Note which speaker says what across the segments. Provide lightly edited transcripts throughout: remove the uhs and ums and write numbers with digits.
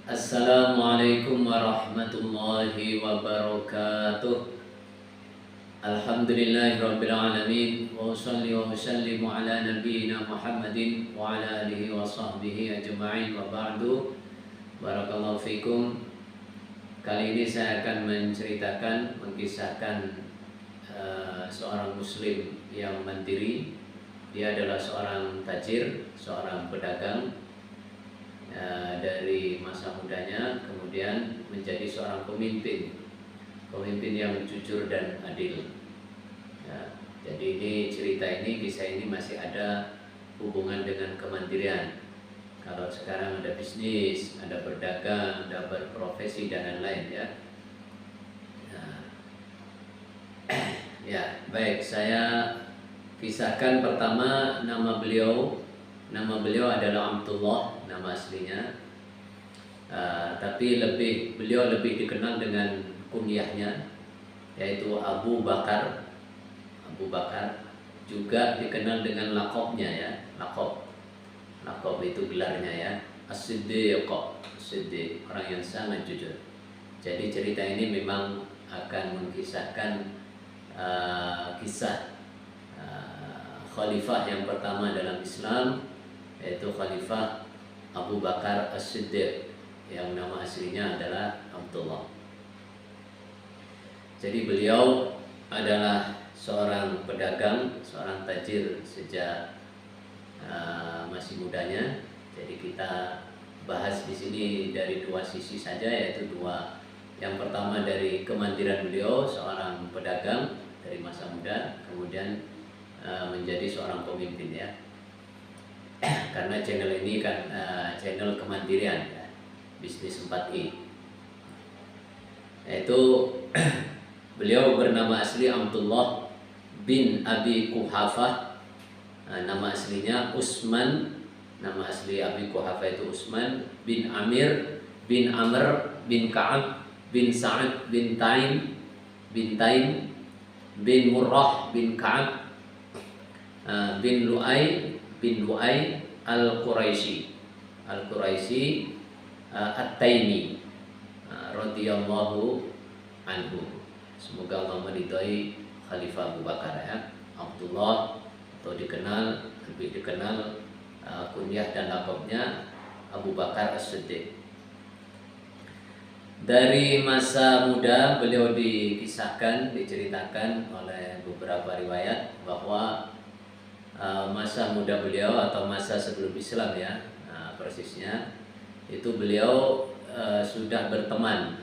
Speaker 1: Assalamualaikum warahmatullahi wabarakatuh. Alhamdulillahirabbil alamin wa shalli wa sallimu ala nabiyyina Muhammadin wa ala alihi wa sahbihi ajma'in wa ba'du. Barakallahu fikum. Kali ini saya akan mengisahkan seorang muslim yang mandiri. Dia adalah seorang tajir, seorang pedagang dari masa mudanya, kemudian menjadi seorang pemimpin yang jujur dan adil. Ya, jadi kisah ini masih ada hubungan dengan kemandirian. Kalau sekarang ada bisnis, ada berdagang, ada berprofesi dan lain-lain ya. Nah, ya baik, saya kisahkan pertama nama beliau. Nama beliau adalah Abdullah, nama aslinya. Tapi beliau lebih dikenal dengan kunyahnya, yaitu Abu Bakar. Abu Bakar juga dikenal dengan lakopnya ya, lakop itu gelarnya ya, As-Siddiq, orang yang sangat jujur. Jadi cerita ini memang akan mengisahkan kisah khalifah yang pertama dalam Islam, yaitu Khalifah Abu Bakar As-Siddiq yang nama aslinya adalah Abdullah. Jadi beliau adalah seorang pedagang, seorang tajir sejak masih mudanya. Jadi kita bahas di sini dari dua sisi saja, yaitu dua. Yang pertama dari kemandirian beliau, seorang pedagang dari masa muda, kemudian menjadi seorang pemimpin ya. Karena channel ini kan channel kemandirian ya, bisnis 4i. Yaitu beliau bernama asli Abdullah bin Abi Quhafah. Nama aslinya Utsman. Nama asli Abi Quhafah itu Utsman bin Amir bin Amr bin Ka'ab bin Sa'ad bin Taim bin Murrah bin Ka'ab bin Lu'ay Al-Quraisy At-Taimi radhiyallahu anhu. Semoga Allah meridhai Khalifah Abu Bakar ya. Abdullah atau lebih dikenal kunyah dan lakabnya Abu Bakar As-Siddiq. Dari masa muda beliau diceritakan oleh beberapa riwayat bahwa masa muda beliau atau masa sebelum Islam ya, persisnya itu beliau sudah berteman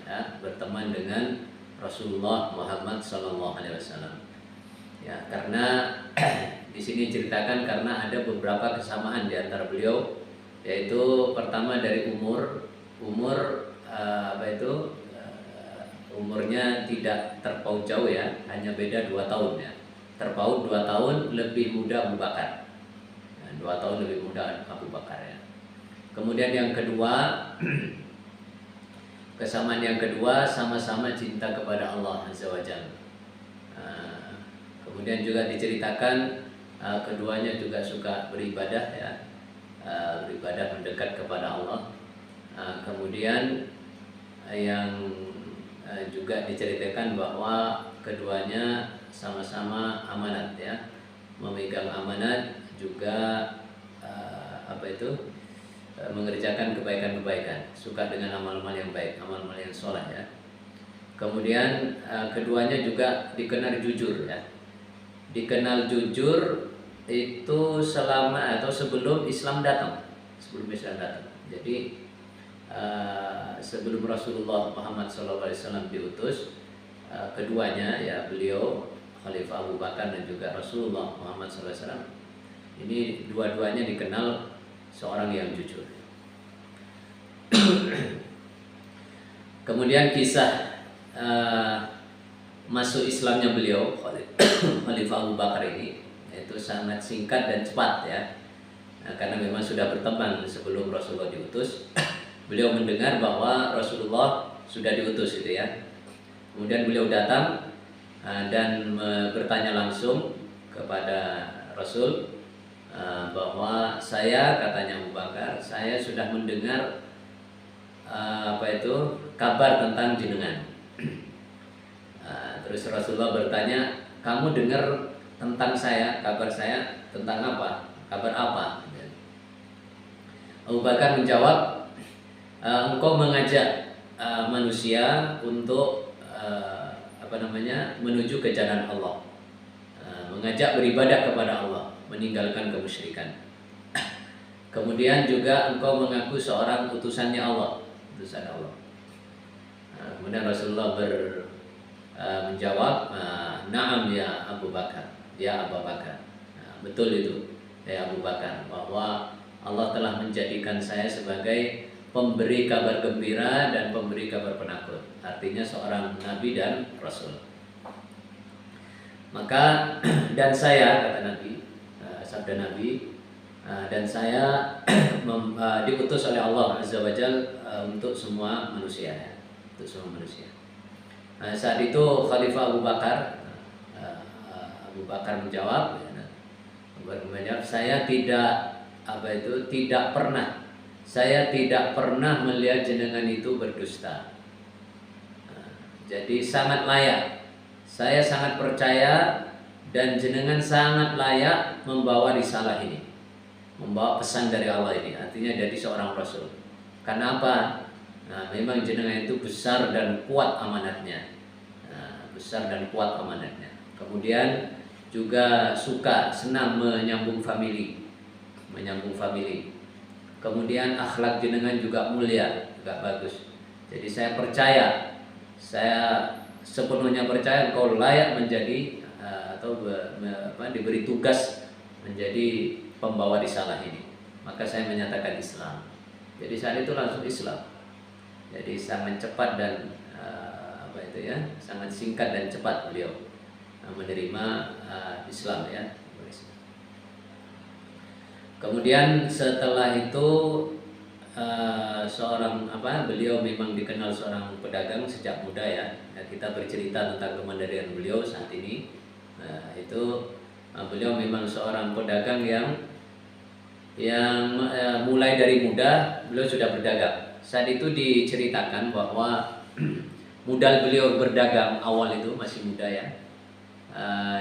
Speaker 1: dengan Rasulullah Muhammad SAW. Ya, karena di sini ceritakan karena ada beberapa kesamaan di antara beliau, yaitu pertama dari umur umurnya tidak terpaut jauh ya, hanya beda 2 tahun ya. Terpaut 2 tahun lebih muda Abu Bakar. 2 tahun lebih muda Abu Bakar ya. Kemudian yang kedua, kesamaan yang kedua, sama-sama cinta kepada Allah Azza wa Jalla. Kemudian juga diceritakan keduanya juga suka beribadah ya, beribadah mendekat kepada Allah. Kemudian yang juga diceritakan bahwa keduanya sama-sama amanat ya, memegang amanat juga mengerjakan kebaikan-kebaikan, suka dengan amal-amal yang baik, amal-amal yang soleh ya. Kemudian keduanya juga dikenal jujur ya. Dikenal jujur itu selama atau sebelum Islam datang. Jadi sebelum Rasulullah Muhammad SAW diutus, keduanya ya, beliau Khalifah Abu Bakar dan juga Rasulullah Muhammad SAW, ini dua-duanya dikenal seorang yang jujur. Kemudian kisah masuk Islamnya beliau Khalifah Abu Bakar ini itu sangat singkat dan cepat ya. Karena memang sudah berteman sebelum Rasulullah diutus. Beliau mendengar bahwa Rasulullah sudah diutus itu ya. Kemudian beliau datang dan bertanya langsung kepada Rasul bahwa katanya Abu Bakar, saya sudah mendengar kabar tentang jenengan. Terus Rasulullah bertanya, kamu dengar tentang saya, kabar saya tentang apa? Kabar apa? Abu Bakar menjawab, engkau mengajak manusia untuk menuju ke jalan Allah, mengajak beribadah kepada Allah, meninggalkan kemusyrikan. Kemudian juga engkau mengaku seorang utusannya Allah, utusan Allah. Kemudian Rasulullah menjawab, na'am ya Abu Bakar, ya Abu Bakar. Betul itu, ya Abu Bakar, bahwa Allah telah menjadikan saya sebagai pemberi kabar gembira dan pemberi kabar penakut. Artinya seorang nabi dan rasul. Maka dan saya, kata Nabi, sabda Nabi, dan saya diutus oleh Allah Azza wa Jalla untuk semua manusia, ya, untuk semua manusia. Saat itu Khalifah Abu Bakar menjawab, saya tidak pernah melihat jenengan itu berdusta. Jadi sangat layak, saya sangat percaya dan jenengan sangat layak membawa risalah ini, membawa pesan dari Allah ini. Artinya jadi seorang rasul. Karena apa? Memang jenengan itu besar dan kuat amanatnya. Kemudian juga senang menyambung famili. Kemudian akhlak jenengan juga mulia, juga bagus. Jadi saya sepenuhnya percaya engkau layak menjadi diberi tugas menjadi pembawa risalah ini. Maka saya menyatakan Islam. Jadi saat itu langsung Islam. Jadi sangat cepat dan sangat singkat dan cepat beliau menerima Islam, ya. Kemudian setelah itu beliau memang dikenal seorang pedagang sejak muda, ya. Kita bercerita tentang kemandirian beliau saat ini. Beliau memang seorang pedagang yang mulai dari muda beliau sudah berdagang. Saat itu diceritakan bahwa modal beliau berdagang awal itu masih muda, ya.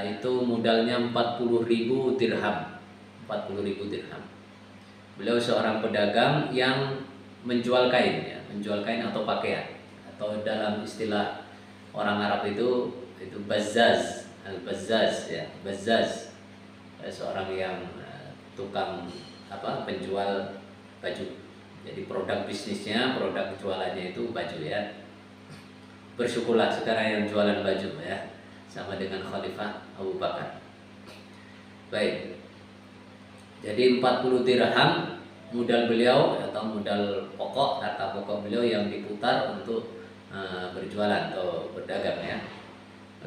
Speaker 1: Itu modalnya 40.000 dirham. 40.000 dirham. Beliau seorang pedagang yang menjual kain, ya, menjual kain atau pakaian, atau dalam istilah orang Arab itu bazzaz, al-bazzaz, ya, bazzaz. Seorang yang tukang penjual baju. Jadi produk bisnisnya, produk jualannya itu baju, ya. Bersyukurlah sekarang yang jualan baju, ya, sama dengan Khalifah Abu Bakar. Baik. Jadi 40 dirham modal beliau atau modal pokok, harta pokok beliau yang diputar untuk berjualan atau berdagang, ya.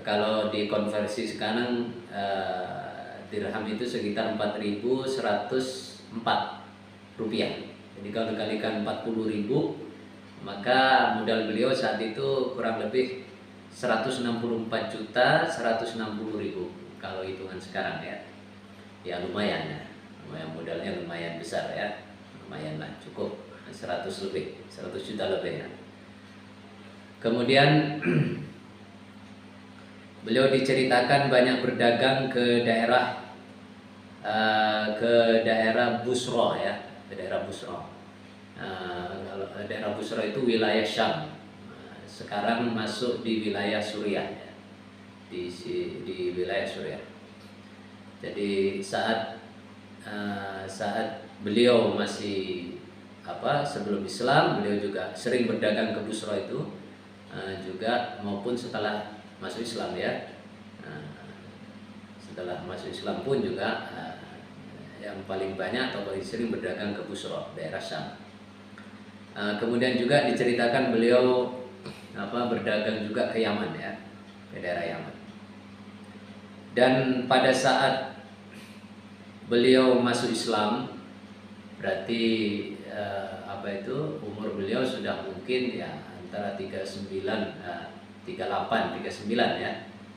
Speaker 1: Kalau dikonversi sekarang dirham itu sekitar 4.104 rupiah. Jadi kalau dikalikan 40.000, maka modal beliau saat itu kurang lebih 164.160.000 kalau hitungan sekarang, ya. Ya lumayan, ya. Modalnya lumayan besar, ya. Lumayan lah, cukup 100 juta lebih, ya. Kemudian beliau diceritakan banyak berdagang ke daerah Busra, ya, ke daerah Busra. Daerah Busra itu wilayah Syam. Sekarang masuk di wilayah Suriah, ya. Di wilayah Suriah. Jadi saat beliau masih sebelum Islam, beliau juga sering berdagang ke Busra itu, juga maupun setelah masuk Islam, ya. Setelah masuk Islam pun juga yang paling banyak atau paling sering berdagang ke Busra, daerah Syam. Kemudian juga diceritakan beliau berdagang juga ke Yaman, ya, ke daerah Yaman. Dan pada saat beliau masuk Islam, berarti umur beliau sudah mungkin, ya, antara 39, 39, ya.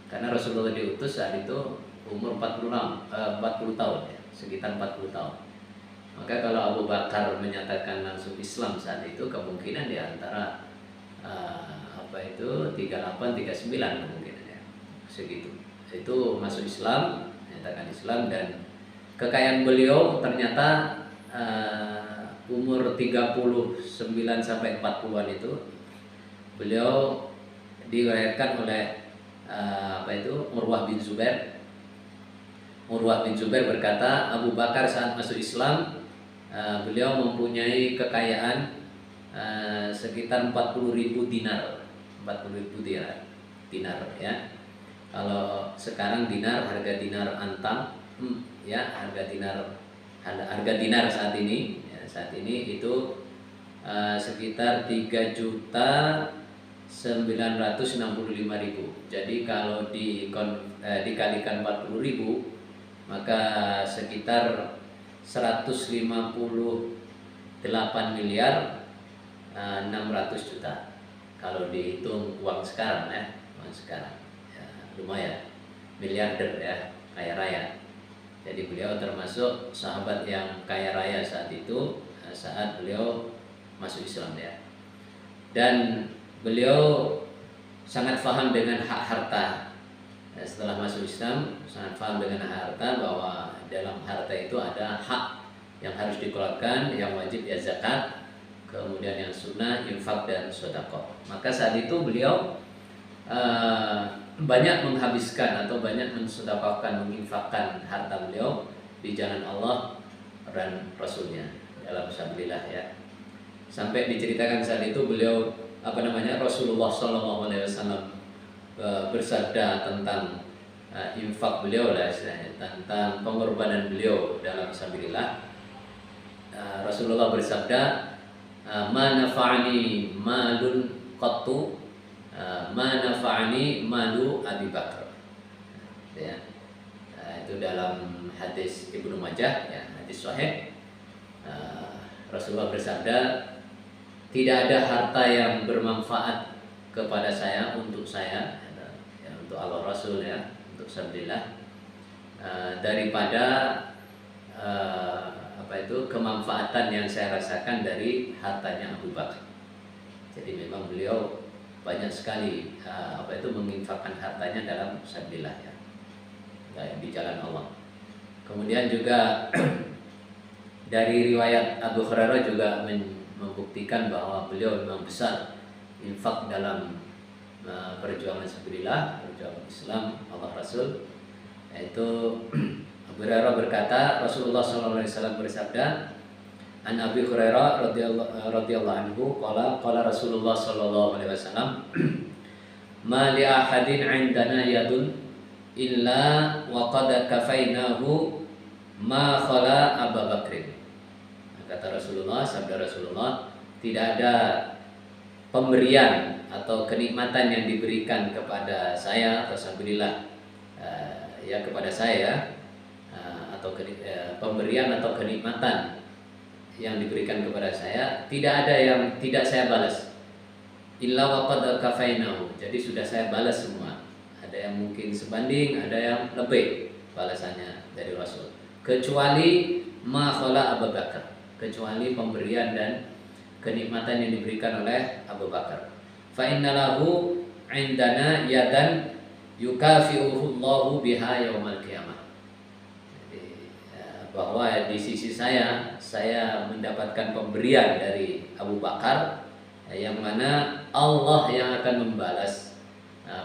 Speaker 1: Karena Rasulullah diutus saat itu umur 40 tahun, ya, sekitar 40 tahun. Maka kalau Abu Bakar menyatakan langsung Islam saat itu, kemungkinan di antara apa itu 38 39 kemungkinannya segitu. Itu masuk Islam, menyatakan Islam, dan kekayaan beliau ternyata umur 39 sampai 40-an itu beliau dilahirkan oleh apa itu Urwah bin Zubair. Urwah bin Zubair berkata, Abu Bakar saat masuk Islam beliau mempunyai kekayaan sekitar 40.000 dinar. 40.000 dinar ya. Kalau sekarang dinar, harga dinar antam ya, harga dinar saat ini ya, saat ini itu sekitar 3.965.000. Jadi kalau dikalikan 40.000 maka sekitar 158 miliar 600 juta kalau dihitung uang sekarang ya, uang sekarang ya, lumayan miliarder ya, kaya raya. Jadi beliau termasuk sahabat yang kaya raya saat itu, saat beliau masuk Islam ya. Dan beliau sangat paham dengan hak harta. Setelah masuk Islam sangat paham dengan hak harta, bahwa dalam harta itu ada hak yang harus dikeluarkan, yang wajib ya zakat, kemudian yang sunnah infak dan sedekah. Maka saat itu beliau banyak menghabiskan atau banyak mensedekahkan, menginfakkan harta beliau di jalan Allah dan Rasulnya dalam sabilillah ya. Sampai diceritakan saat itu beliau Rasulullah SAW bersabda tentang infak beliau lah istilahnya, tentang pengorbanan beliau dalam sabilillah. Rasulullah bersabda, ma nafa'ani malun qattu ma nafa'ani malu Abi Bakar ya. Itu dalam hadis Ibnu Majah ya, hadis sahih. Rasulullah bersabda, tidak ada harta yang bermanfaat kepada saya, untuk saya ya, untuk Allah Rasul ya, untuk sabilillah, daripada kemanfaatan yang saya rasakan dari hartanya Abu Bakar. Jadi memang beliau banyak sekali menginfakkan hartanya dalam sabilillah ya, di jalan Allah. Kemudian juga dari riwayat Abu Hurairah juga membuktikan bahwa beliau memang besar infak dalam perjuangan sabilillah, perjuangan Islam Allah Rasul. Yaitu Abu Hurairah berkata, Rasulullah SAW bersabda, An Abi Hurairah radhiyallahu anhu qala Rasulullah sallallahu alaihi wasallam, ma li ahadin 'indana yadun illa wa qad kafainahu ma khala Abu Bakrin. Kata Rasulullah, sabda Rasulullah, tidak ada pemberian atau kenikmatan yang diberikan kepada saya atau sabilillah ya, kepada saya atau pemberian atau kenikmatan yang diberikan kepada saya, tidak ada yang tidak saya balas, illa waqad kafainahu. Jadi sudah saya balas semua. Ada yang mungkin sebanding, ada yang lebih balasannya dari Rasul, kecuali ma khala Abu Bakar, kecuali pemberian dan kenikmatan yang diberikan oleh Abu Bakar. Fa innalahu indana yadan yukafi'uhu Allahu biha yaumal qiyamah. Bahwa di sisi saya mendapatkan pemberian dari Abu Bakar, yang mana Allah yang akan membalas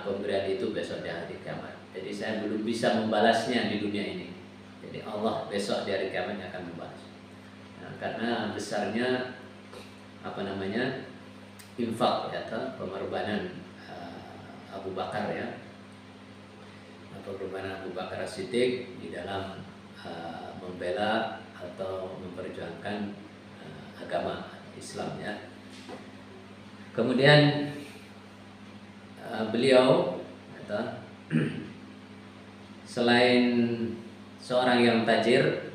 Speaker 1: pemberian itu besok di hari kiamat. Jadi saya belum bisa membalasnya di dunia ini. Jadi Allah besok di hari kiamat akan membalas. Karena besarnya infak atau pengorbanan Abu Bakar ya, pengorbanan Abu Bakar As-Siddiq di dalam membela atau memperjuangkan agama Islam ya. Kemudian beliau selain seorang yang tajir,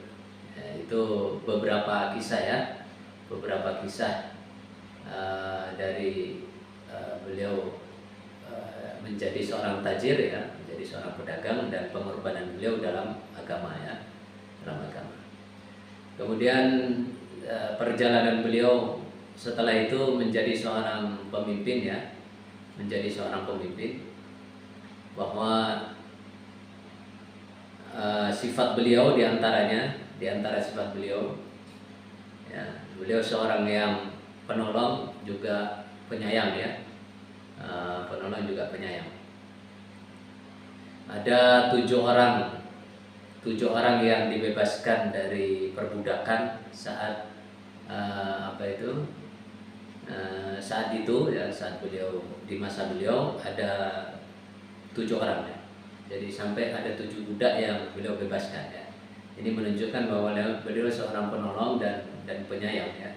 Speaker 1: itu beberapa kisah ya, beberapa kisah dari beliau menjadi seorang tajir ya, menjadi seorang pedagang, dan pengorbanan beliau dalam agama ya, dalam agama. Kemudian perjalanan beliau setelah itu menjadi seorang pemimpin ya, menjadi seorang pemimpin, bahwa sifat beliau di antara sifat beliau ya, beliau seorang yang penolong juga penyayang ya, penolong juga penyayang. Ada 7 orang yang dibebaskan dari perbudakan saat saat itu ya, saat beliau di masa beliau ada 7 orang ya. Jadi sampai ada 7 budak yang beliau bebaskan ya. Ini menunjukkan bahwa beliau seorang penolong dan penyayang ya.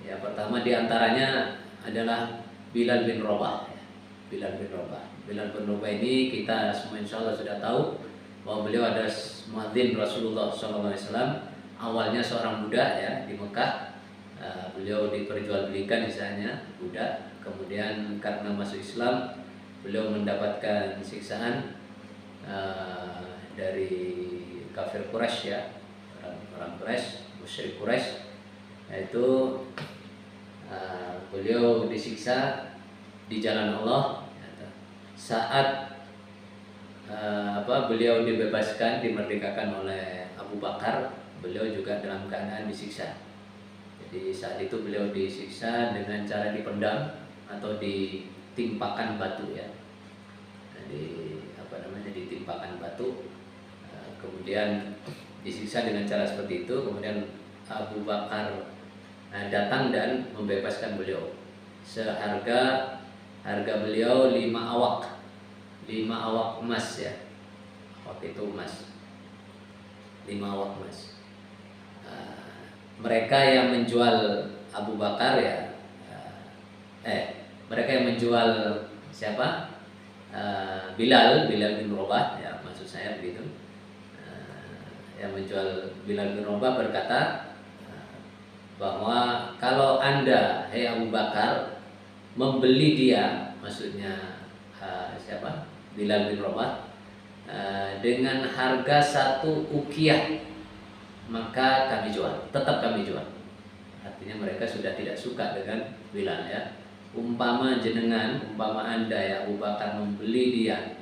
Speaker 1: Ya, pertama diantaranya adalah Bilal bin Rabah ya. Bilal bin Rabah. Bilal bin Rabah ini kita semua insya Allah sudah tahu bahwa beliau adalah muadzin Rasulullah SAW. Awalnya seorang budak ya di Mekah. Beliau diperjualbelikan misalnya budak. Kemudian karena masuk Islam beliau mendapatkan siksaan dari kafir Quraisy ya, orang Quraisy, musyrik Quraisy. Yaitu beliau disiksa di jalan Allah saat beliau dibebaskan, dimerdekakan oleh Abu Bakar. Beliau juga dalam keadaan disiksa. Jadi saat itu beliau disiksa dengan cara dipendam atau ditimpakan batu ya. Jadi ditimpakan batu, kemudian disiksa dengan cara seperti itu. Kemudian Abu Bakar datang dan membebaskan beliau. Harga beliau 5 awak emas ya. Waktu itu emas, 5 awak emas. Mereka yang menjual Abu Bakar ya, mereka yang menjual siapa? Bilal bin Rabah ya, maksud saya begitu. Yang menjual Bilal bin Rabah berkata bahwa kalau Anda, hai Abu Bakar, membeli dia, maksudnya siapa? Bilal bin Rabah, dengan harga 1 uqiyah, maka kami jual, tetap kami jual. Artinya mereka sudah tidak suka dengan Bilal ya. Umpama Anda ya Abu Bakar membeli dia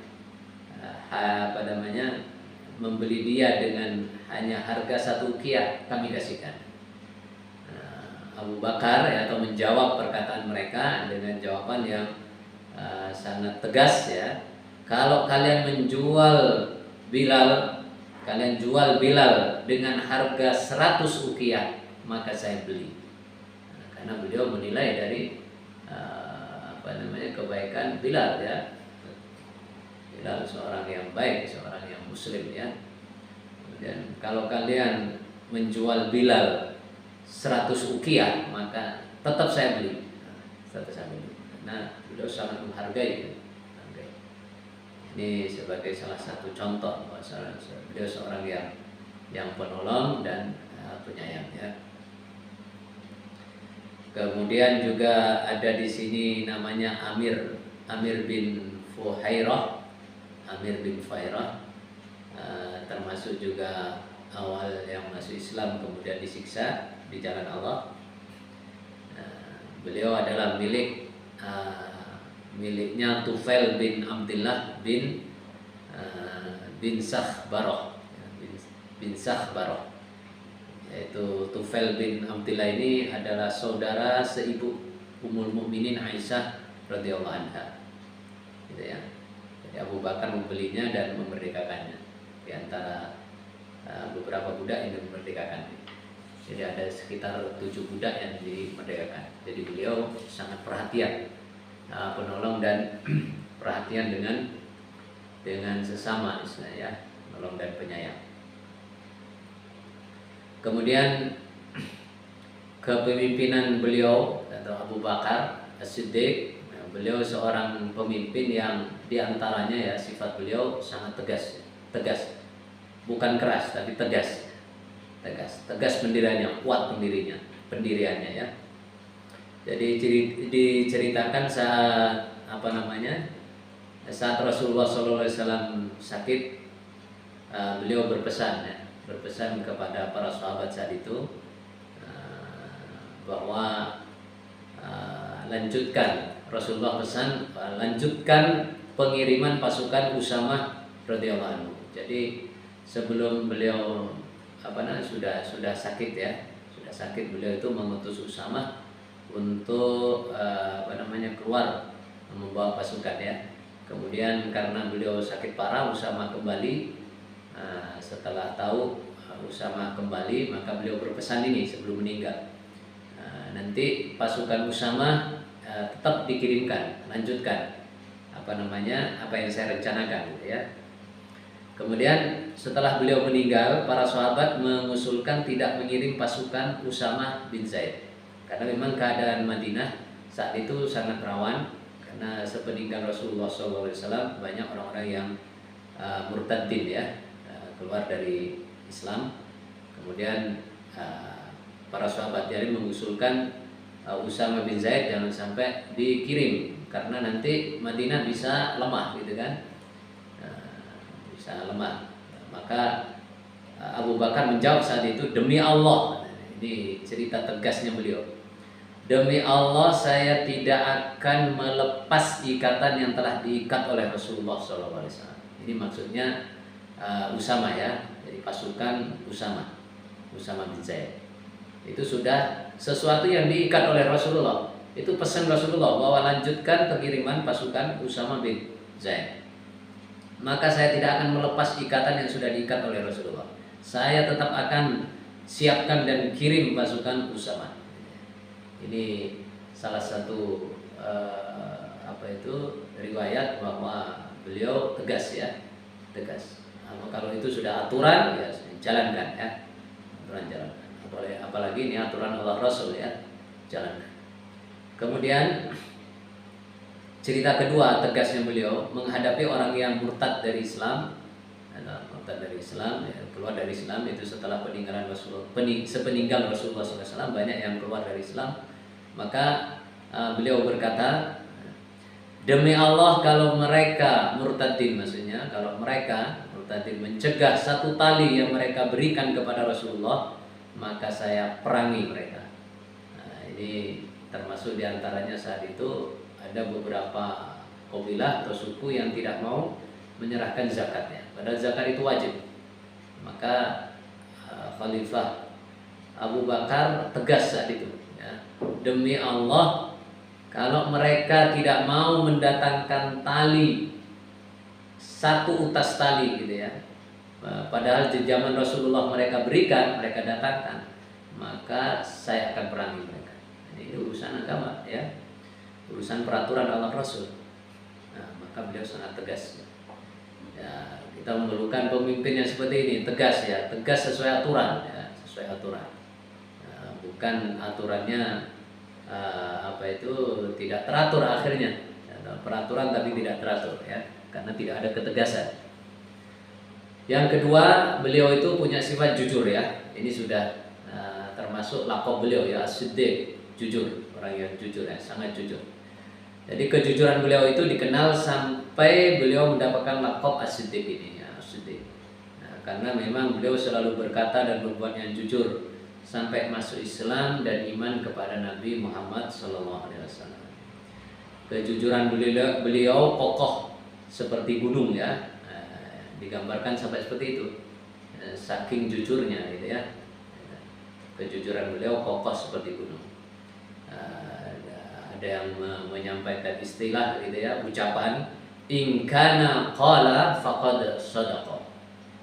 Speaker 1: membeli dia dengan hanya harga 1 uqiyah, kami kasihkan. Abu Bakar ya, atau menjawab perkataan mereka dengan jawaban yang sangat tegas ya. Kalau kalian menjual Bilal, kalian jual Bilal dengan harga 100 uqiyah, maka saya beli. Karena beliau menilai dari kebaikan Bilal ya. Bilal seorang yang baik, seorang yang muslim ya. Dan kalau kalian menjual Bilal 100 uqiyah, maka tetap saya beli. Nah, beliau sangat menghargai. Ini sebagai salah satu contoh bahwa beliau seorang yang penolong dan penyayang ya. Kemudian juga ada di sini namanya Amir bin Fuhairah. Termasuk juga awal yang masuk Islam kemudian disiksa di jalan Allah. Beliau adalah miliknya Tufail bin Abdullah bin Sakhbarah, yaitu Tufail bin Abdullah ini adalah saudara seibu Ummul Mukminin Aisyah radhiyallahu anha. Gitu ya. Jadi Abu Bakar membelinya dan memerdekakannya di antara beberapa budak yang dimerdekakan. Jadi ada sekitar 7 budak yang dimerdekakan. Jadi beliau sangat perhatian, penolong dan perhatian dengan sesama istilahnya, penolong dan penyayang. Kemudian kepemimpinan beliau atau Abu Bakar As-Siddiq, beliau seorang pemimpin yang diantaranya ya sifat beliau sangat tegas, bukan keras tapi tegas pendiriannya, kuat pendiriannya ya. Jadi diceritakan saat Rasulullah SAW sakit, beliau berpesan berpesan kepada para sahabat saat itu bahwa Rasulullah pesan lanjutkan pengiriman pasukan Usamah radhiyallahu anhu. Jadi sebelum beliau sudah sakit ya, beliau itu mengutus Usamah untuk keluar membawa pasukan ya. Kemudian karena beliau sakit parah, Usamah kembali. Setelah tahu Usamah kembali, maka beliau berpesan ini sebelum meninggal. Nanti pasukan Usamah tetap dikirimkan, lanjutkan apa yang saya rencanakan gitu ya. Kemudian setelah beliau meninggal, para sahabat mengusulkan tidak mengirim pasukan Usamah bin Zaid karena memang keadaan Madinah saat itu sangat rawan, karena sepeninggal Rasulullah SAW banyak orang-orang yang murtadin ya, keluar dari Islam. Kemudian para sahabat jadi mengusulkan Usamah bin Zaid jangan sampai dikirim karena nanti Madinah bisa lemah gitu kan, bisa lemah. Maka Abu Bakar menjawab saat itu, demi Allah, ini cerita tegasnya beliau, demi Allah saya tidak akan melepas ikatan yang telah diikat oleh Rasulullah SAW. Ini maksudnya Usamah ya, jadi pasukan Usamah bin Zaid itu sudah sesuatu yang diikat oleh Rasulullah. Itu pesan Rasulullah bahwa lanjutkan pengiriman pasukan Usamah bin Zaid. Maka saya tidak akan melepas ikatan yang sudah diikat oleh Rasulullah. Saya tetap akan siapkan dan kirim pasukan Usamah. Ini salah satu riwayat bahwa beliau tegas ya, tegas. Kalau itu sudah aturan ya jalankan ya, aturan jalankan. Apalagi ini aturan Allah Rasul ya, jalankan. Kemudian cerita kedua tegasnya beliau menghadapi orang yang murtad dari Islam, keluar dari Islam itu setelah peninggalan sepeninggal Rasulullah SAW banyak yang keluar dari Islam. Maka beliau berkata, demi Allah kalau mereka murtadin, maksudnya kalau mereka murtadin mencegah satu tali yang mereka berikan kepada Rasulullah, maka saya perangi mereka. Ini termasuk diantaranya saat itu ada beberapa kabilah atau suku yang tidak mau menyerahkan zakatnya, padahal zakat itu wajib. Maka Khalifah Abu Bakar tegas saat itu ya, demi Allah kalau mereka tidak mau mendatangkan tali, satu utas tali gitu ya, padahal di zaman Rasulullah mereka berikan, mereka datangkan, maka saya akan perangi mereka. Ini urusan agama ya, urusan peraturan Allah Rasul. Nah, maka beliau sangat tegas ya, kita memerlukan pemimpin yang seperti ini, tegas ya, tegas sesuai aturan ya, sesuai aturan. Bukan aturannya tidak teratur akhirnya ya, peraturan tapi tidak teratur ya, karena tidak ada ketegasan. Yang kedua, beliau itu punya sifat jujur ya. Ini sudah termasuk laqab beliau ya, as-siddiq, jujur, orang yang jujur ya, sangat jujur. Jadi kejujuran beliau itu dikenal sampai beliau mendapatkan laqab as-siddiq ini ya, as-siddiq. Karena memang beliau selalu berkata dan berbuat yang jujur sampai masuk Islam dan iman kepada Nabi Muhammad SAW. Kejujuran beliau kokoh seperti gunung ya. Digambarkan sampai seperti itu, saking jujurnya gitu ya. Kejujuran beliau kokoh seperti gunung. Ada yang menyampaikan istilah gitu ya, ucapan in kana qala faqad shadaqa.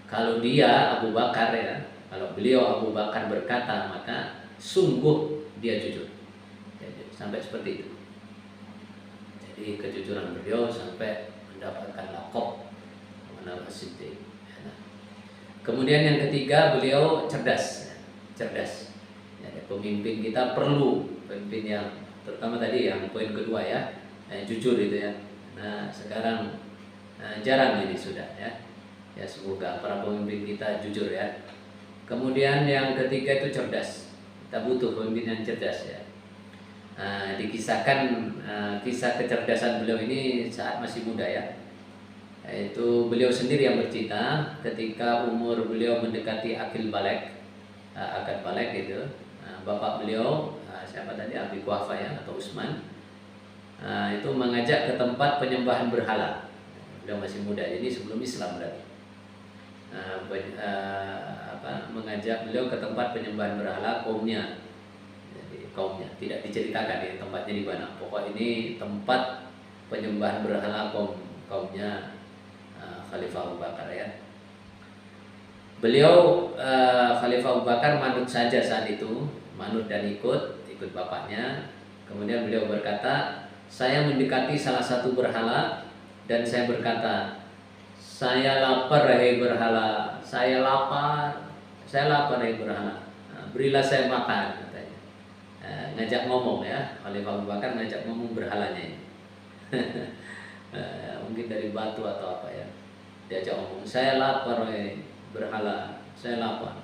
Speaker 1: Kalau dia Abu Bakar ya, kalau beliau Abu Bakar berkata, maka sungguh dia jujur. Sampai seperti itu. Jadi kejujuran beliau sampai mendapatkan laqab As-Siddiq. Kemudian yang ketiga, beliau cerdas. Ya, pemimpin kita perlu pemimpin yang, terutama tadi yang poin kedua ya, jujur itu ya. Nah sekarang jarang ini sudah ya. Ya semoga para pemimpin kita jujur ya. Kemudian yang ketiga itu cerdas. Kita butuh pemimpin yang cerdas ya. Dikisahkan kisah kecerdasan beliau ini saat masih muda ya. Itu beliau sendiri yang bercerita ketika umur beliau mendekati akil balik, akad balik gitu. Bapak beliau siapa tadi, Abi Quhafa ya, atau Utsman, itu mengajak ke tempat penyembahan berhala. Beliau masih muda, jadi sebelum Islam berarti. Mengajak beliau ke tempat penyembahan berhala kaumnya. Jadi kaumnya tidak diceritakan di tempatnya di mana. Pokok ini tempat penyembahan berhala kaumnya Khalifah Abu Bakar ya. Beliau Khalifah Abu Bakar manut saja saat itu, manut dan ikut bapaknya. Kemudian beliau berkata, saya mendekati salah satu berhala dan saya berkata, saya lapar hai berhala, saya lapar hai berhala, berilah saya makan, katanya. Ngajak ngomong ya, Khalifah Abu Bakar ngajak ngomong berhalanya ini. Mungkin dari batu atau apa ya, diajak ngomong, saya lapar berhala, saya lapar,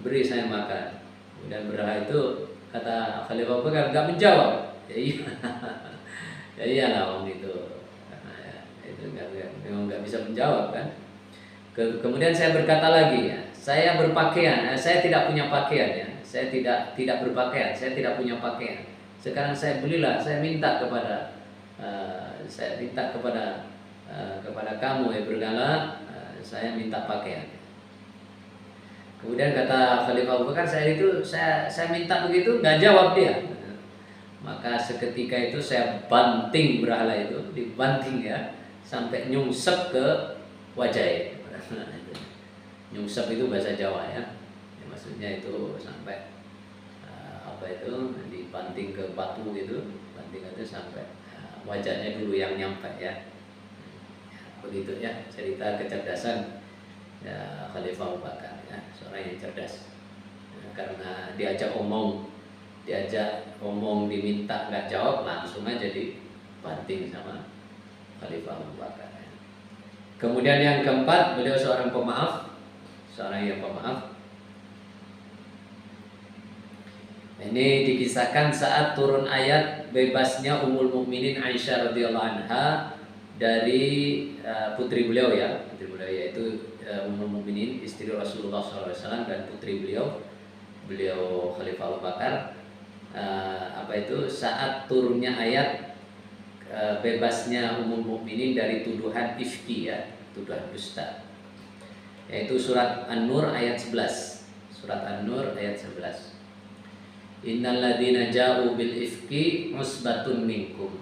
Speaker 1: beri saya makan. Kemudian berhala itu kata Khalifah Abu Bakar nggak menjawab. Ya iya, ya iyalah orang itu, karena ya, itu memang nggak bisa menjawab kan. Kemudian saya berkata lagi ya, saya berpakaian, saya tidak punya pakaian ya, saya tidak berpakaian, saya tidak punya pakaian. Sekarang saya belilah, saya minta kepada kepada kamu ya berhala, saya minta pakaian. Kemudian kata Khalifah Abu Bakar, saya minta begitu, nggak jawab dia. Maka seketika itu saya banting berhala itu, dibanting ya, sampai nyungsep ke wajahnya. Nyungsep itu bahasa Jawa ya, maksudnya itu sampai dibanting ke batu gitu, banting itu sampai wajahnya dulu yang nyampe ya. Begitu ya cerita kecerdasan ya Khalifah Abu Bakar ya, seorang yang cerdas ya, karena diajak omong diminta nggak jawab, langsung aja dibanting sama Khalifah Abu Bakar ya. Kemudian yang keempat, beliau seorang yang pemaaf. Ini dikisahkan saat turun ayat bebasnya Ummul Mukminin Aisyah radhiyallahu anha dari putri beliau yaitu Ummul Mukminin istri Rasulullah SAW dan putri beliau Khalifah Abu Bakar. Saat turunnya ayat bebasnya Ummul Mukminin dari tuduhan ifki ya, tuduhan dusta, yaitu surat An-Nur ayat 11. Surat An-Nur ayat 11. Innal ladzina ja'u bil ifki musbatun minkum.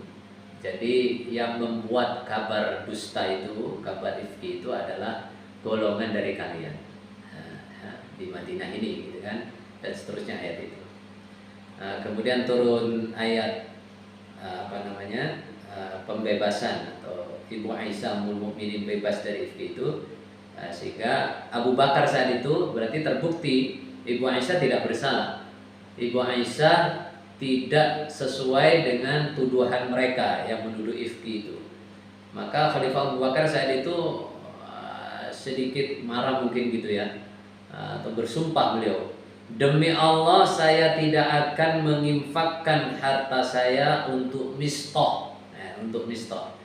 Speaker 1: Jadi yang membuat kabar dusta itu, kabar ifki itu adalah golongan dari kalian di Madinah ini gitu kan, dan seterusnya ayat itu. Kemudian turun ayat pembebasan atau Ibu Aisyah Ummul Mukminin bebas dari ifki itu, sehingga Abu Bakar saat itu berarti terbukti Ibu Aisyah tidak bersalah. Ibu Aisyah tidak sesuai dengan tuduhan mereka yang menuduh ifki itu. Maka Khalifah Abu Bakar saat itu sedikit marah mungkin gitu ya, atau bersumpah beliau, demi Allah saya tidak akan menginfakkan harta saya untuk Mistah. Untuk Mistah.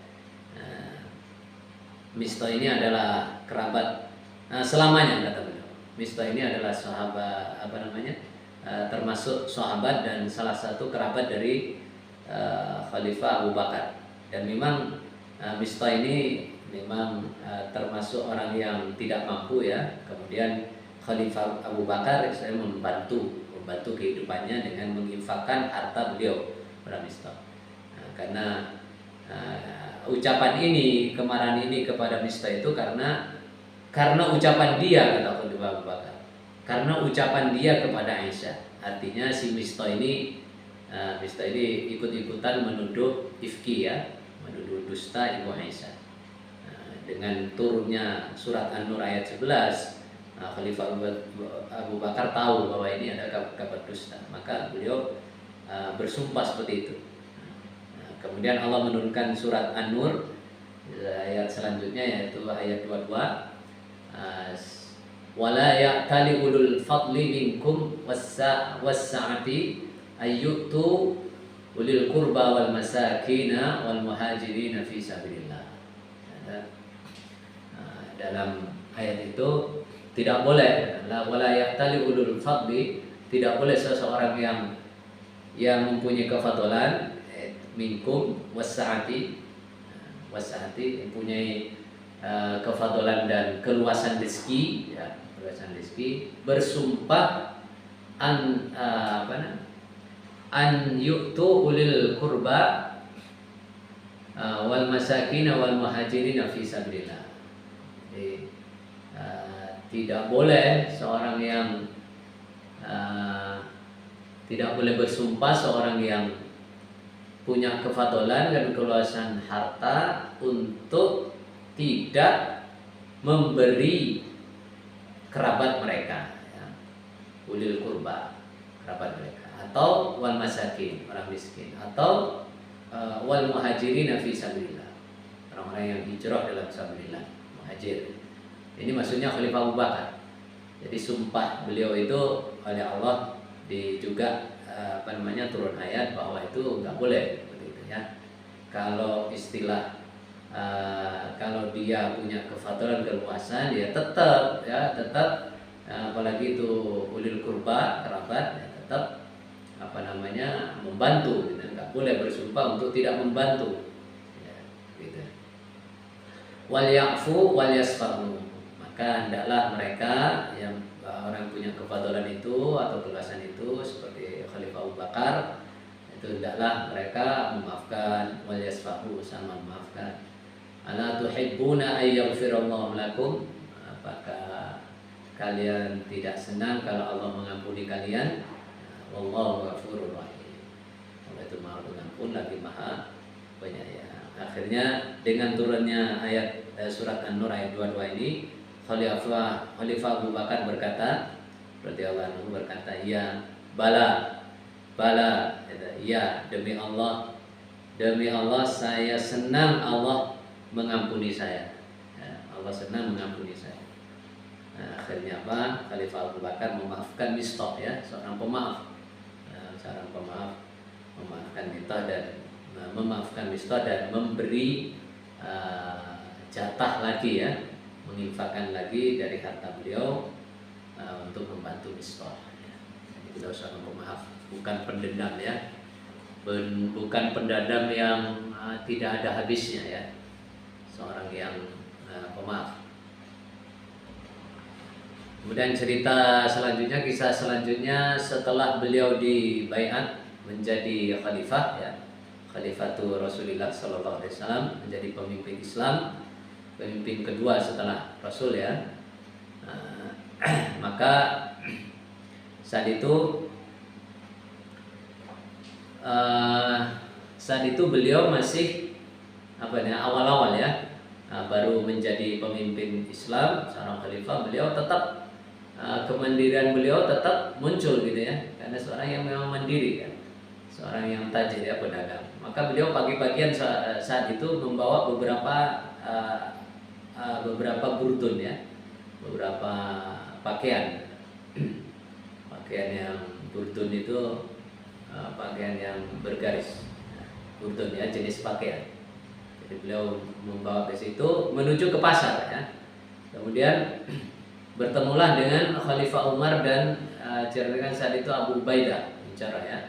Speaker 1: Mistah ini adalah kerabat selamanya kata beliau. Mistah ini adalah sahabat termasuk sahabat dan salah satu kerabat dari Khalifah Abu Bakar. Dan memang Mistah ini memang termasuk orang yang tidak mampu ya. Kemudian Khalifah Abu Bakar saya membantu kehidupannya dengan menginfakkan harta beliau pada Mistah. Karena ucapan ini, kemarahan ini kepada Mistah itu karena ucapan dia, kata Khalifah Abu Bakar, karena ucapan dia kepada Aisyah. Artinya si Mistah ini ikut-ikutan menuduh ifki ya, menuduh dusta Ibu Aisyah. Dengan turunnya surat An-Nur ayat 11, Khalifah Abu Bakar tahu bahwa ini ada kabar dusta, maka beliau bersumpah seperti itu. Kemudian Allah menurunkan surat An-Nur ayat selanjutnya, yaitu ayat 22. Wala ya'tali ulul fadli minkum was-sa'ati ayyutu ulil qurba wal masakina wal muhajirina fi sabilillah. dalam ayat itu tidak boleh wala ya'tali ulul fadli, tidak boleh seseorang yang mempunyai kefadalan minkum wasa'ati mempunyai kefadalan dan keluasan rezeki, ya, keluasan rezeki, bersumpah an yu'tu ulil kurba wal masakin wal muhajirin fi sabilillah. Jadi, tidak boleh seorang yang tidak boleh bersumpah seorang yang punya kefadalan dan keluasan harta untuk tidak memberi kerabat mereka, ya, ulil kurba, kerabat mereka, atau wal masakin, orang miskin, atau wal muhajirin fi sabilillah, orang-orang yang hijrah dalam sabilillah, muhajir. Ini maksudnya Khalifah Abu Bakar. Jadi sumpah beliau itu oleh Allah juga turun ayat bahwa itu nggak boleh begitu ya. Kalau istilah kalau dia punya kefadalan keluasan, dia tetap apalagi itu ulil kurba, kerabat, ya tetap membantu gitu. Nggak boleh bersumpah untuk tidak membantu ya, gitu. Wal ya'fu wal yasfahu, maka hendaklah mereka yang orang punya kefadalan itu atau keluasan itu seperti Khalifah Abu Bakar, itu hendaklah mereka memaafkan, wal yasfahu, sama memaafkan. Ala tuhibbuna ay yaghfirallahu lakum, apakah kalian tidak senang kalau Allah mengampuni kalian? Wallahu ghafurur rahim. Allah itu Maha Pengampun lagi Maha Penyayang. Akhirnya dengan turunnya ayat surat An-Nur ayat 22 ini, Khalifah Abu Bakar berkata, radhiyallahu anhu berkata, ya bala, ya demi Allah saya senang Allah mengampuni saya, ya, Allah senang mengampuni saya. Nah, akhirnya apa? Khalifah Abu Bakar memaafkan Mistah, ya, seorang pemaaf, memaafkan Mistah dan memberi jatah lagi, ya, menginfakkan lagi dari harta beliau untuk membantu Mistah. Jadi beliau seorang pemaaf, bukan pendendam, ya, bukan pendendam yang tidak ada habisnya, ya, seorang yang pemaaf. Kemudian kisah selanjutnya setelah beliau dibaiat menjadi khalifah, ya, Khalifatul Rasulullah Sallallahu Alaihi Wasallam, menjadi pemimpin Islam, pemimpin kedua setelah Rasul, ya. Maka saat itu beliau masih awal-awal, ya, baru menjadi pemimpin Islam, seorang khalifah. Beliau tetap kemandirian beliau tetap muncul gitu, ya, karena seorang yang memang mandiri, kan, seorang yang tajir, ya, pedagang. Maka beliau pagi-pagian saat itu membawa beberapa burdun, ya, beberapa pakaian yang burdun itu pakaian yang bergaris, burdun, ya, jenis pakaian. Jadi beliau membawa ke situ menuju ke pasar, ya. Kemudian bertemulah dengan Khalifah Umar dan ceritakan saat itu Abu Ubaidah bicara, ya.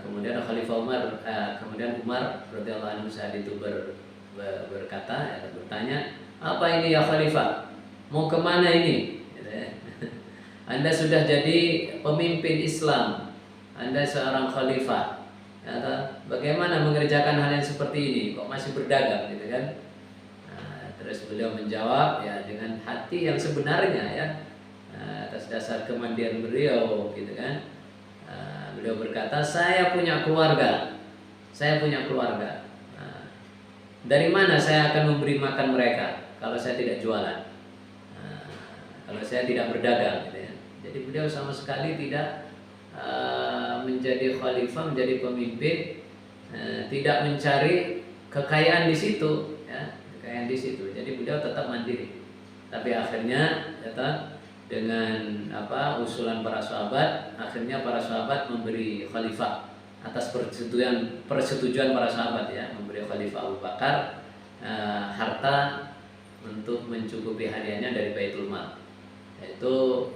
Speaker 1: Kemudian Khalifah Umar, kemudian Umar radhiyallahu anhu saat itu berkata, ya, bertanya, apa ini ya Khalifah? Mau kemana ini? Anda sudah jadi pemimpin Islam, Anda seorang khalifah, ya, bagaimana mengerjakan hal yang seperti ini? Kok masih berdagang, gitu kan? Terus beliau menjawab, ya, dengan hati yang sebenarnya, ya, atas dasar kemandirian beliau, gitu kan. Beliau berkata, saya punya keluarga. Dari mana saya akan memberi makan mereka kalau saya tidak jualan, kalau saya tidak berdagang, gitu, ya. Jadi beliau sama sekali tidak menjadi khalifah, menjadi pemimpin, tidak mencari kekayaan di situ, ya, kekayaan di situ. Jadi beliau tetap mandiri. Tapi akhirnya, dengan usulan para sahabat, akhirnya para sahabat memberi khalifah atas persetujuan para sahabat, ya, memberi Khalifah Abu Bakar harta untuk mencukupi hariannya dari Baitul Mal, yaitu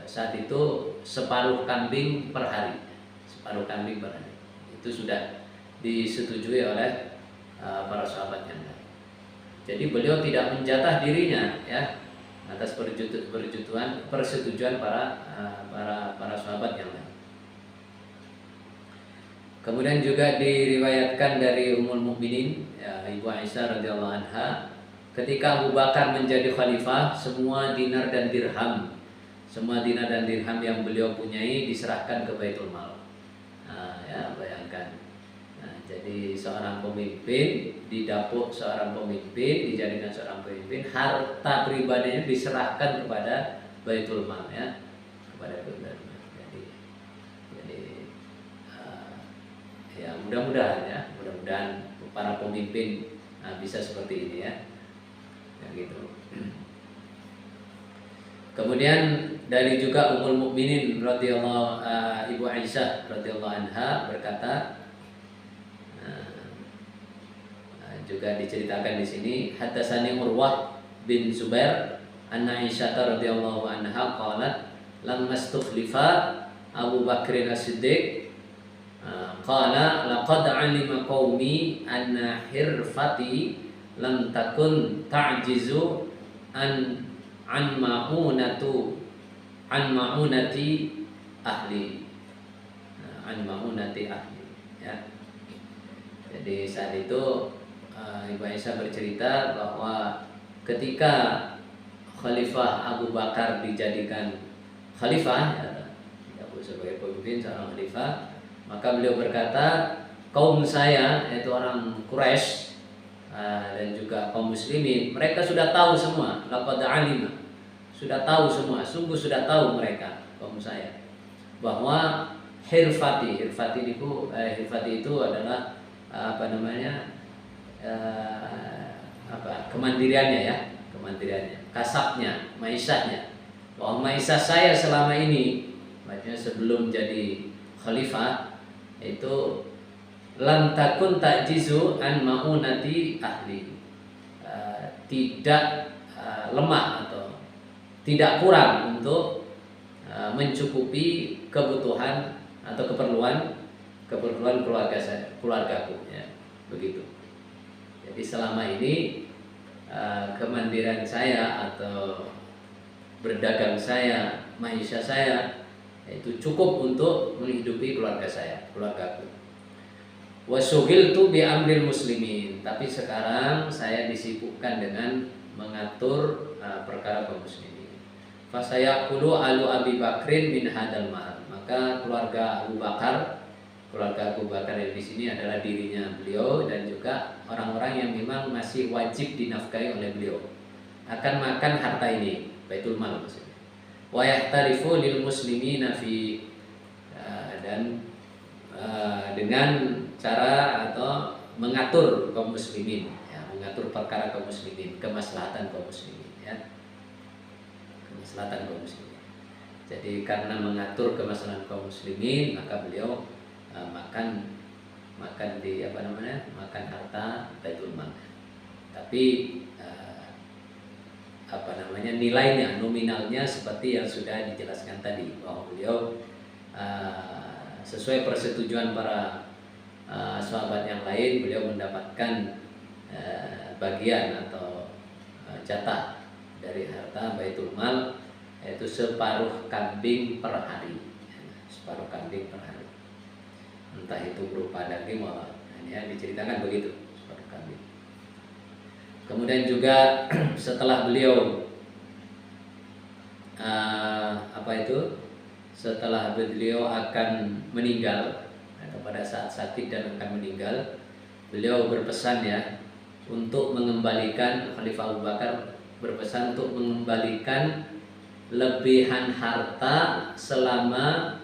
Speaker 1: saat itu separuh kambing per hari, separuh kambing per hari. Itu sudah disetujui oleh para sahabat yang lain. Jadi beliau tidak menjatah dirinya ya atas persetujuan para sahabat yang lain. Kemudian juga diriwayatkan dari Ummul Mukminin ya, Ibu Aisyah radhiyallahu anha, ketika Abu Bakar menjadi khalifah, semua dinar dan dirham yang beliau punyai diserahkan ke Baitul Mal. Nah, ya bayangkan. Nah, jadi seorang pemimpin, didapuk seorang pemimpin, dijadikan seorang pemimpin, harta pribadinya diserahkan kepada Baitul Mal ya, kepada Baitul Mal. Ya mudah-mudahan para pemimpin bisa seperti ini ya gitu. Kemudian dari juga Ummul Mukminin radhiyallahu Ibu Aisyah radhiyallahu anha berkata, juga diceritakan di sini, haddatsani Urwah bin Zubair anna Aisyah radhiyallahu anha qalat lamma istukhlifa Abu Bakr As-Siddiq qala laqad alima qaumi anna hirfati lam takun ta'jizu an ma'unati ahli ya. Jadi saat itu Ibu Aisyah bercerita bahwa ketika Khalifah Abu Bakar dijadikan khalifah ya, sebagai pemimpin seorang khalifah, maka beliau berkata, kaum saya yaitu orang Quraisy dan juga kaum muslimin, mereka sudah tahu semua, laqad alima, sudah tahu semua, sungguh sudah tahu mereka kaum saya bahwa hirfati itu adalah kemandiriannya, kasabnya, maisahnya, bahwa maisah saya selama ini, maksudnya sebelum jadi khalifah itu lam takun ta'jizu an ma'unati ahli, tidak lemah atau tidak kurang untuk mencukupi kebutuhan atau keperluan keluargaku ya, begitu. Jadi selama ini kemandirian saya atau berdagang saya, maisha saya itu cukup untuk menghidupi keluargaku. Wasughiltu bi amril muslimin, tapi sekarang saya disibukkan dengan mengatur perkara kaum muslimin. Fasayaqulu alu Abi Bakrin min hadal mal, maka keluarga Abu Bakar yang di sini adalah dirinya beliau dan juga orang-orang yang memang masih wajib dinafkahi oleh beliau akan makan harta ini, Baitul Mal maksudnya. Wa yahtarifu lil muslimina fi, dan dengan cara atau mengatur kaum muslimin ya, mengatur perkara kaum muslimin, kemaslahatan kaum muslimin ya, kemaslahatan kaum muslimin. Jadi karena mengatur kemaslahatan kaum muslimin, maka beliau makan harta Baitul Mal. Tapi nilainya, nominalnya seperti yang sudah dijelaskan tadi, bahwa beliau sesuai persetujuan para sahabat yang lain, beliau mendapatkan bagian atau jatah dari harta Baitul Mal, yaitu separuh kambing per hari, entah itu berupa daging maupun ya, diceritakan begitu, separuh kambing. Kemudian juga setelah beliau setelah beliau akan meninggal atau pada saat sakit dan akan meninggal, beliau berpesan ya untuk mengembalikan, Khalifah Abu Bakar berpesan untuk mengembalikan lebihan harta selama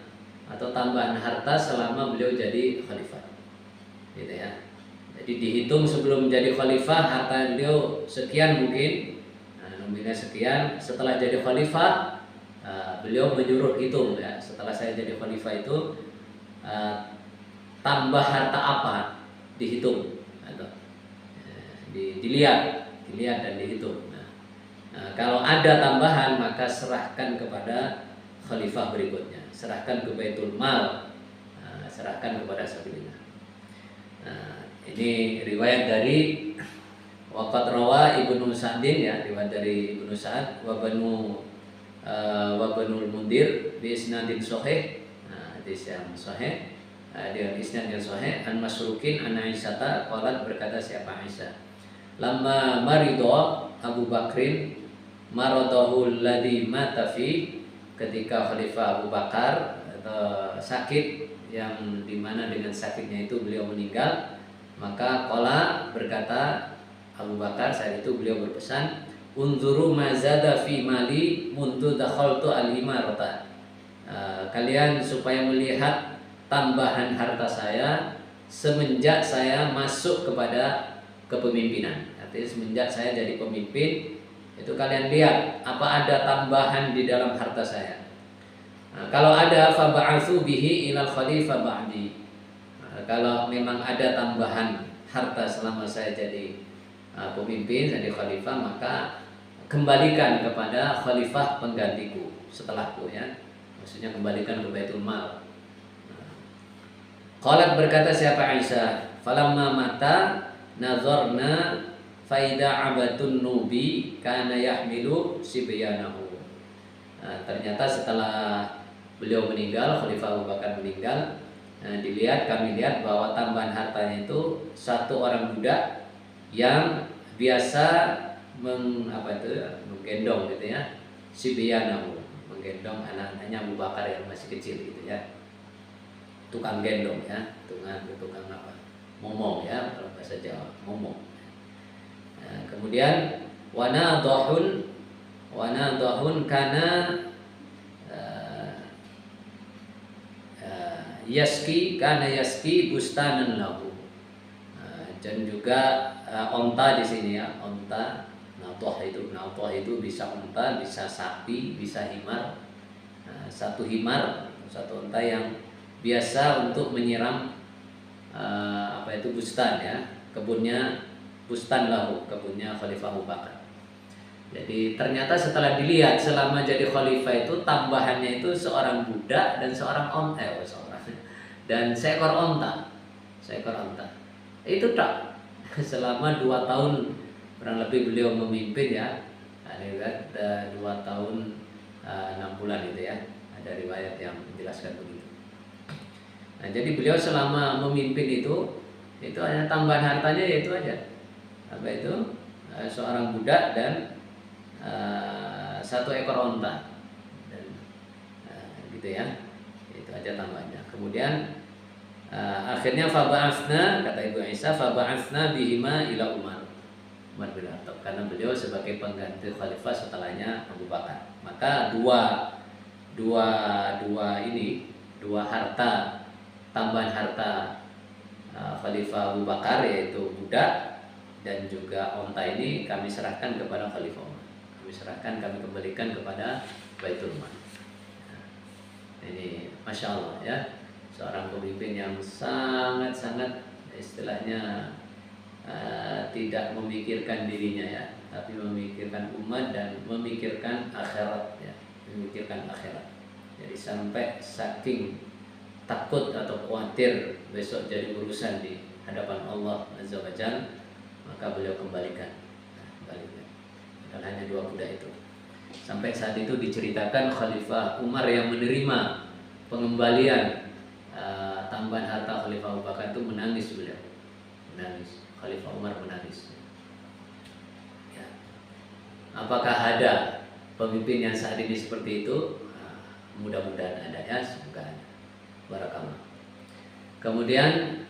Speaker 1: atau tambahan harta selama beliau jadi khalifah, gitu ya. Jadi dihitung sebelum jadi khalifah harta beliau sekian mungkin, nominalnya sekian. Setelah jadi khalifah, beliau menyuruh hitung ya, setelah saya jadi khalifah itu tambah harta apa, dihitung atau dilihat dilihat dan dihitung. Kalau ada tambahan maka serahkan kepada khalifah berikutnya, serahkan ke Baitul Mal, serahkan kepada sabilillah. Ini riwayat dari waqat rawa Ibnu Sa'din, ya, riwayat dari Ibnu Sa'ad wa Banul Mundir bi isnadin sahih, hadis yang sahih dengan isnad yang sahih, an Masrukin an Aisyah qalat, berkata siapa Aisyah, lamma marido Abu Bakrin maradahu alladhi mata fi, ketika Khalifah Abu Bakar atau sakit yang dimana dengan sakitnya itu beliau meninggal, maka qala, berkata Abu Bakar saat itu beliau berpesan, unzuru mazada fi mali mundu dakhaltu al-imarata, kalian supaya melihat tambahan harta saya semenjak saya masuk kepada kepemimpinan. Artinya semenjak saya jadi pemimpin, itu kalian lihat apa ada tambahan di dalam harta saya. Kalau ada, faba'atsu bihi ilal khalifah ba'di. Kalau memang ada tambahan harta selama saya jadi pemimpin, jadi khalifah, maka kembalikan kepada khalifah penggantiku setelahku, ya. Maksudnya kembalikan ke Baitul Mal. Qalat, berkata siapa Aisyah, falamma mata nazarna faida abatun nubi kana yahmilu sibyanahu. Ternyata setelah beliau meninggal, Khalifah Abu Bakar meninggal, kami lihat bahwa tambahan hartanya itu satu orang budak yang biasa menggendong gitu, ya, sibyanahu, menggendong anak-anaknya Abu Bakar yang masih kecil gitu, ya. Tukang gendong, ya, tukang apa? Momong, ya, kalau bahasa Jawa, momong. Kemudian wana dohun kana yaski bustanan lahu. Dan juga onta di sini, ya, onta. Nautoh itu bisa onta, bisa sapi, bisa himar. Satu himar, satu onta yang biasa untuk menyiram bustan, ya, kebunnya, bustan lahu, kebunnya Khalifah Abu Bakar. Jadi ternyata setelah dilihat selama jadi khalifah itu tambahannya itu seorang budak dan seekor onta. Itu tak selama 2 tahun kurang lebih beliau memimpin, ya. Lihat 2 tahun 6 bulan itu, ya. Ada riwayat yang menjelaskan begitu. Jadi beliau selama memimpin itu hanya tambahan hartanya yaitu aja. Seorang budak dan 1 ekor onta, dan gitu, ya. Itu aja tambahannya. Kemudian akhirnya faba'atsna, kata Ibu Aisyah, faba'atsna bihima ila Umar bin Khattab, karena beliau sebagai pengganti khalifah setelahnya Abu Bakar. Maka dua harta, tambahan harta Khalifah Abu Bakar, yaitu budak dan juga onta, ini kami serahkan kepada Khalifah Umar. Kami kembalikan kepada Baitul Mal. Ini Masya Allah, ya, seorang pemimpin yang sangat-sangat istilahnya tidak memikirkan dirinya, ya, tapi memikirkan umat dan memikirkan akhirat, ya, memikirkan akhirat. Jadi sampai saking takut atau khawatir besok jadi urusan di hadapan Allah Azza wa Jalla, maka beliau kembalikan. Dan hanya 2 budak itu. Sampai saat itu diceritakan Khalifah Umar yang menerima pengembalian tambahan harta Khalifah Abu Bakar itu menangis, beliau menangis. Khalifah Umar menangis. Ya. Apakah ada pemimpin yang saat ini seperti itu? Mudah-mudahan ada, ya, semoga ada. Barakallah. Kemudian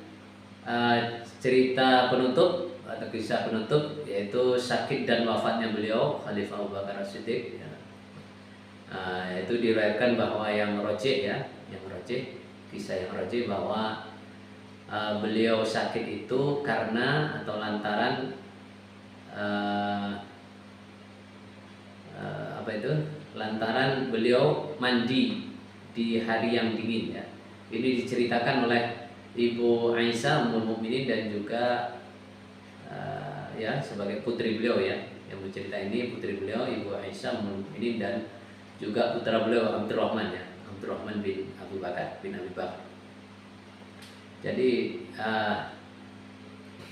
Speaker 1: cerita penutup atau kisah penutup yaitu sakit dan wafatnya beliau Khalifah Abu Bakar As-Siddiq, ya. Itu diriwayatkan bahwa yang rajih, ya, kisah yang rajih bahwa beliau sakit itu karena atau lantaran lantaran beliau mandi di hari yang dingin, ya. Ini diceritakan oleh Ibu Aisyah Ummul Mukminin dan juga ya sebagai putri beliau ya, yang bercerita ini putri beliau Ibu Aisyah ini, dan juga putra beliau Abdurrahman ya, Abdurrahman bin Abu Bakar bin Abi Bakar. Jadi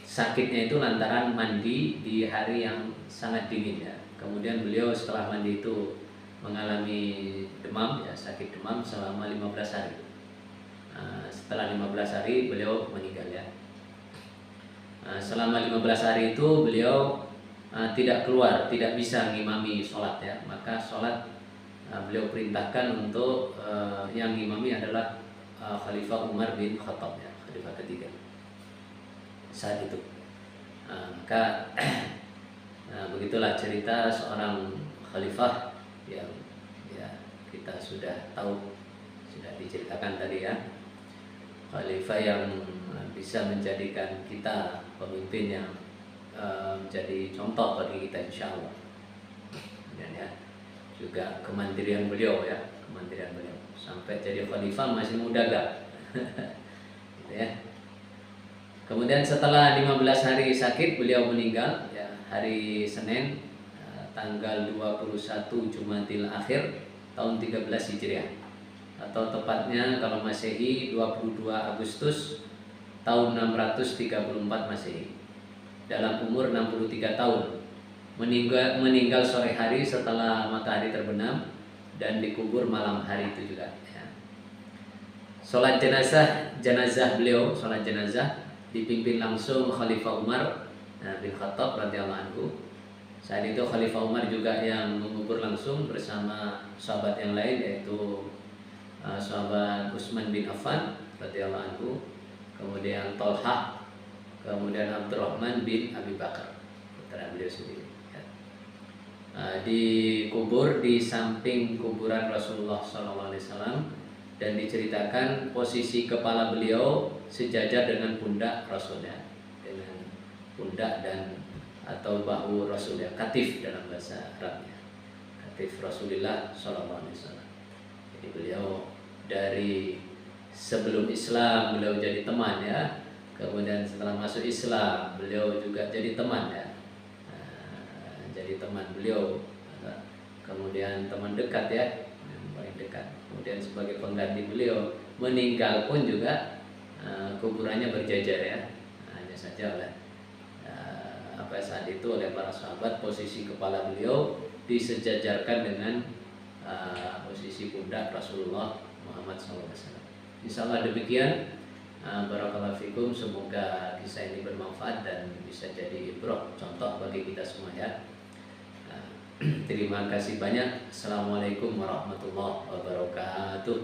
Speaker 1: sakitnya itu lantaran mandi di hari yang sangat dingin ya. Kemudian beliau setelah mandi itu mengalami demam ya, sakit demam selama 15 hari. Setelah 15 hari beliau meninggal ya. Selama 15 hari itu beliau tidak keluar, tidak bisa ngimami sholat ya. Maka sholat beliau perintahkan untuk yang ngimami adalah Khalifah Umar bin Khattab ya, Khalifah ketiga saat itu. Maka begitulah cerita seorang khalifah yang ya kita sudah tahu, sudah diceritakan tadi ya. Khalifah yang bisa menjadikan kita pemimpin yang menjadi contoh bagi kita insya Allah. Dan ya juga kemandirian beliau ya, kemandirian beliau sampai jadi khalifah masih muda gak gitu ya. Kemudian setelah 15 hari sakit beliau meninggal ya, hari Senin tanggal 21 Jumadil Akhir tahun 13 Hijriah, atau tepatnya kalau Masehi 22 Agustus tahun 634 Masehi, dalam umur 63 tahun. Meninggal sore hari setelah matahari terbenam dan dikubur malam hari itu juga ya. Sholat jenazah beliau, sholat jenazah dipimpin langsung Khalifah Umar bin Khattab radhiyallahu anhu. Saat itu Khalifah Umar juga yang mengubur langsung bersama sahabat yang lain, yaitu sahabat Utsman bin Affan radhiyallahu anhu, kemudian Tolhah, kemudian Abdurrahman bin Abi Bakar, putra beliau sendiri ya. Dikubur di samping kuburan Rasulullah SAW, dan diceritakan posisi kepala beliau sejajar dengan pundak Rasulnya, dengan pundak dan atau bahu Rasulnya, katif dalam bahasa Arabnya, katif Rasulullah SAW. Jadi beliau dari sebelum Islam beliau jadi teman ya, kemudian setelah masuk Islam beliau juga jadi teman ya, jadi teman beliau, kemudian teman dekat ya, paling dekat. Kemudian sebagai pengganti beliau meninggal pun juga kuburannya berjajar ya, hanya saja oleh saat itu oleh para sahabat posisi kepala beliau disejajarkan dengan posisi pundak Rasulullah Muhammad SAW. Insyaallah demikian. Barakallahu fikum, semoga kisah ini bermanfaat dan bisa jadi ibrah, contoh bagi kita semua ya. Terima kasih banyak. Assalamualaikum warahmatullahi wabarakatuh.